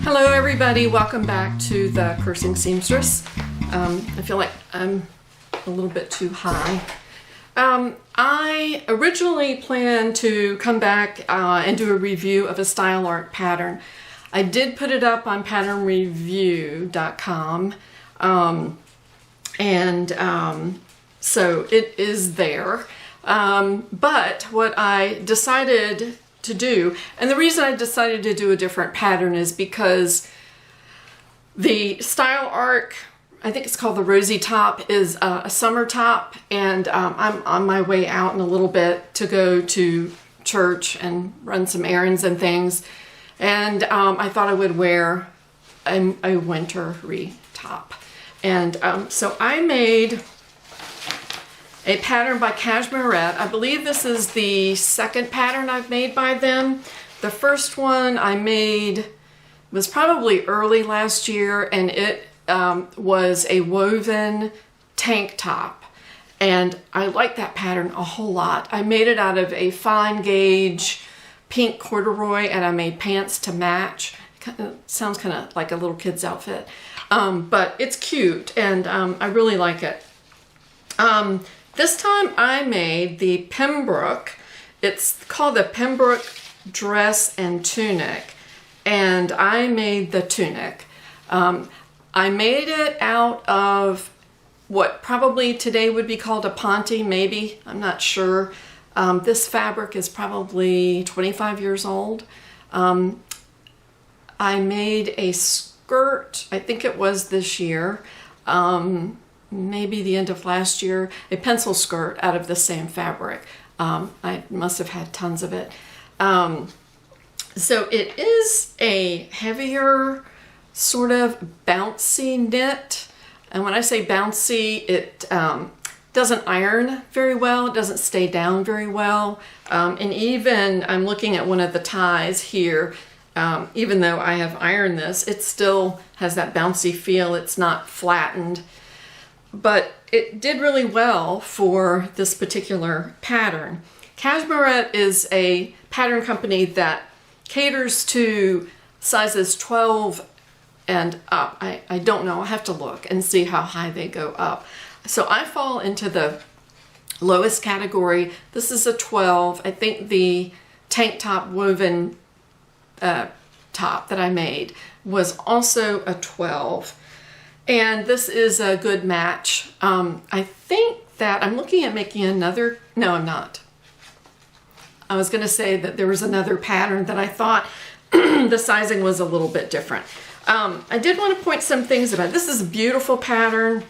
Hello everybody, welcome back to the Cursing Seamstress. I feel like I'm a little bit too high. I originally planned to come back and do a review of a style art pattern. I did put it up on patternreview.com so it is there. But what I decided to do, and the reason I decided to do a different pattern is because the style art, I think it's called the Rosy Top, is a summer top, and I'm on my way out in a little bit to go to church and run some errands and things, and I thought I would wear a wintry top. And so I made a pattern by Cashmerette. I believe this is the second pattern I've made by them. The first one I made was probably early last year, and it was a woven tank top. And I like that pattern a whole lot. I made it out of a fine gauge pink corduroy, and I made pants to match. It sounds kind of like a little kid's outfit. But it's cute, and I really like it. This time I made the Pembroke. It's called the Pembroke dress and tunic, and I made the tunic. I made it out of what probably today would be called a ponte, maybe, I'm not sure. This fabric is probably 25 years old. I made a skirt, I think it was this year, maybe the end of last year, a pencil skirt out of the same fabric. I must have had tons of it. So it is a heavier, sort of bouncy knit. And when I say bouncy, it doesn't iron very well. It doesn't stay down very well. And even, I'm looking at one of the ties here, even though I have ironed this, it still has that bouncy feel. It's not flattened. But it did really well for this particular pattern. Cashmerette is a pattern company that caters to sizes 12 and up. I don't know, I have to look and see how high they go up. So I fall into the lowest category. This is a 12. I think the tank top woven top that I made was also a 12. And this is a good match. I think that I'm looking at making another, no, I'm not. I was gonna say that there was another pattern that I thought the sizing was a little bit different. I did want to point some things about it. This is a beautiful pattern.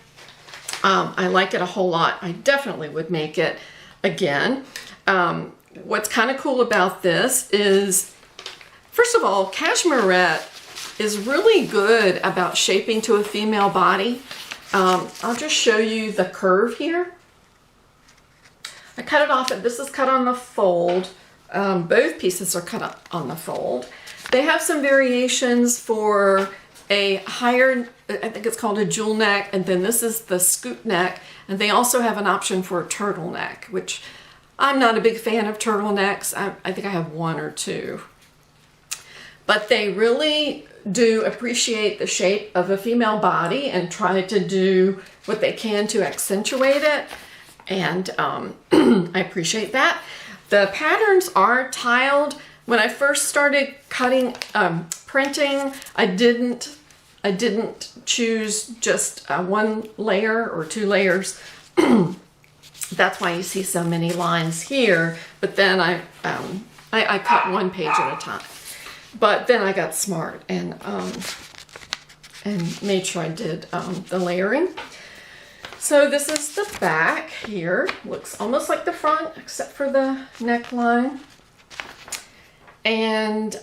I like it a whole lot. I definitely would make it again. What's kind of cool about this is, first of all, Cashmerette is really good about shaping to a female body. I'll just show you the curve here. I cut it off, this is cut on the fold. Both pieces are cut on the fold. They have some variations for a higher, I think it's called a jewel neck, and then this is the scoop neck, and they also have an option for a turtleneck, which I'm not a big fan of turtlenecks. I think I have one or two. But they really do appreciate the shape of a female body and try to do what they can to accentuate it. And I appreciate that. The patterns are tiled. When I first started cutting, printing, I didn't choose just one layer or two layers. That's why you see so many lines here. But then I cut one page at a time. But then I got smart and made sure I did the layering. So this is the back here. Looks almost like the front, except for the neckline. And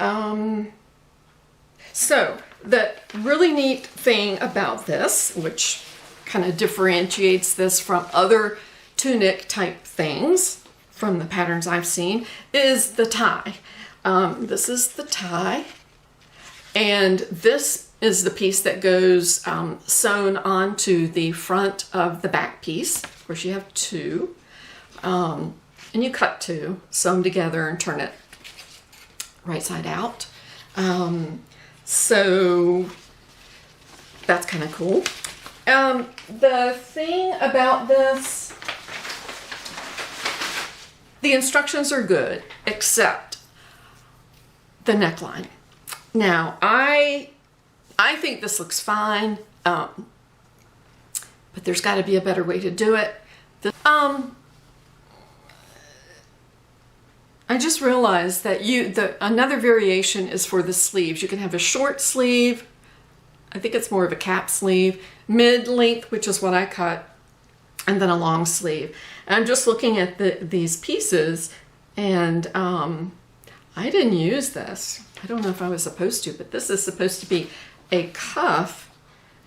so the really neat thing about this, which kind of differentiates this from other tunic type things from the patterns I've seen, is the tie. This is the tie, and this is the piece that goes sewn onto the front of the back piece. Of course, you have two. and you cut two, sew them together and turn it right side out. So that's kind of cool. The thing about this, the instructions are good, except the neckline. Now, I think this looks fine, but there's got to be a better way to do it. I just realized that another variation is for the sleeves. You can have a short sleeve, I think it's more of a cap sleeve, mid-length, which is what I cut, and then a long sleeve. And I'm just looking at these pieces, and I didn't use this. I don't know if I was supposed to, but this is supposed to be a cuff,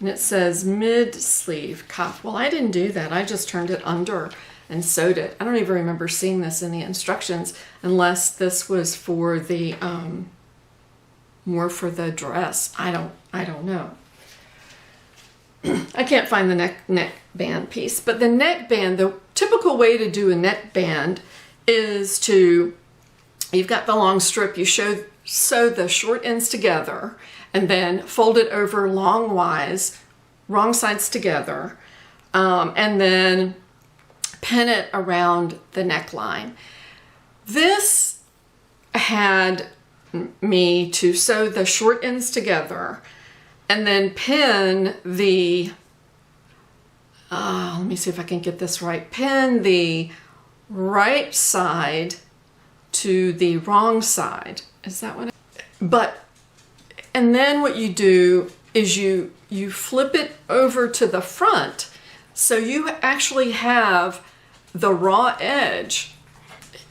and it says mid-sleeve cuff. Well, I didn't do that. I just turned it under and sewed it. I don't even remember seeing this in the instructions, unless this was for the more for the dress. I don't know. I can't find the neckband piece, but the neckband, the typical way to do a neckband is you've got the long strip, you sew the short ends together and then fold it over longwise, wrong sides together, and then pin it around the neckline. This had me to sew the short ends together and then pin the, let me see if I can get this right, pin the right side to the wrong side. Is that what and then what you do is you flip it over to the front, so you actually have the raw edge.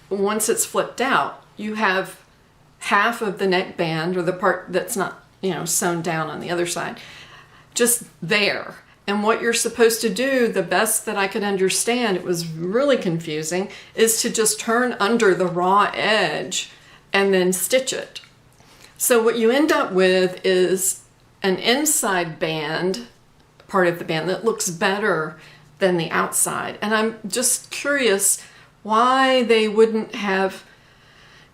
Once it's flipped out, you have half of the neckband, or the part that's not, sewn down on the other side, just there. And what you're supposed to do, the best that I could understand, it was really confusing, is to just turn under the raw edge and then stitch it. So what you end up with is an inside band, part of the band, that looks better than the outside. And I'm just curious why they wouldn't have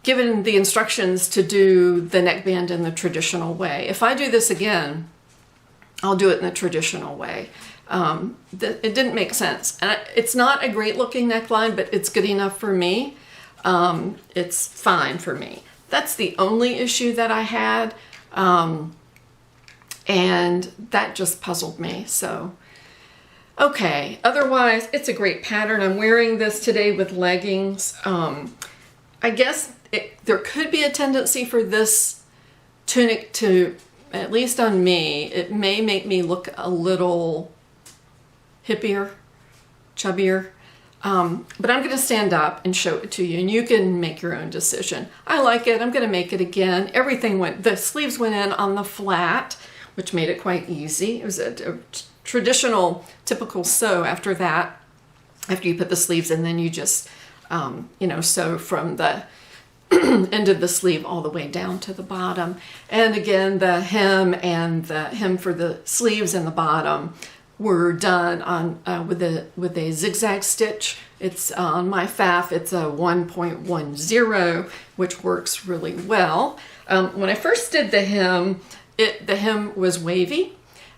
given the instructions to do the neckband in the traditional way. If I do this again, I'll do it in the traditional way. It didn't make sense. And it's not a great looking neckline, but it's good enough for me. It's fine for me. That's the only issue that I had. And that just puzzled me. So, okay. Otherwise, it's a great pattern. I'm wearing this today with leggings. I guess there could be a tendency for this tunic to, at least on me, it may make me look a little hippier, chubbier. But I'm going to stand up and show it to you, and you can make your own decision. I like it. I'm going to make it again. The sleeves went in on the flat, which made it quite easy. It was a traditional, typical sew after that. After you put the sleeves in, then you just, sew from the end of the sleeve all the way down to the bottom. And again, the hem and the hem for the sleeves and the bottom were done on with a zigzag stitch. It's on my FAF, it's a 1.10, which works really well. When I first did the hem was wavy,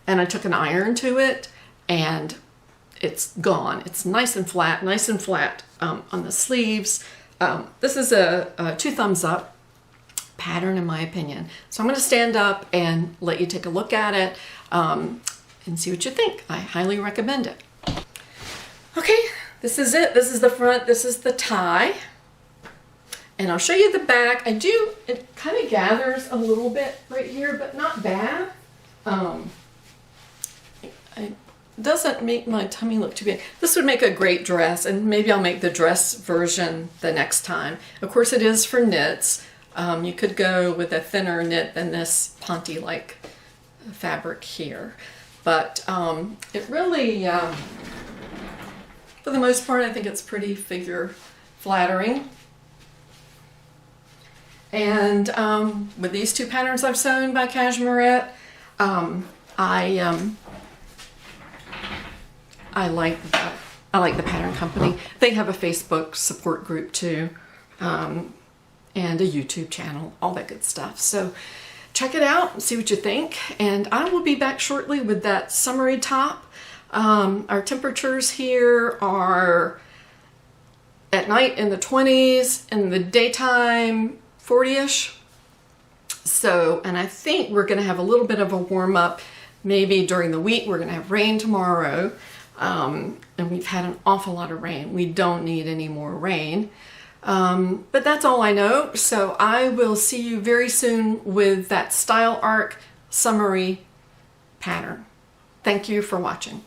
and I took an iron to it, and it's gone. It's nice and flat on the sleeves. This is a 2 thumbs up pattern in my opinion. So I'm going to stand up and let you take a look at it. And see what you think. I highly recommend it. Okay, this is it. This is the front, this is the tie. And I'll show you the back. It kind of gathers a little bit right here, but not bad. It doesn't make my tummy look too big. This would make a great dress, and maybe I'll make the dress version the next time. Of course, it is for knits. You could go with a thinner knit than this Ponte-like fabric here. But it really, for the most part, I think it's pretty figure flattering. And with these 2 patterns I've sewn by Cashmerette, I like I like the pattern company. They have a Facebook support group too, and a YouTube channel, all that good stuff. So check it out and see what you think. And I will be back shortly with that summery top. Our temperatures here are at night in the 20s, in the daytime 40-ish. So, and I think we're going to have a little bit of a warm up maybe during the week. We're going to have rain tomorrow. And we've had an awful lot of rain. We don't need any more rain. But that's all I know. So I will see you very soon with that Style Arc Summery pattern. Thank you for watching.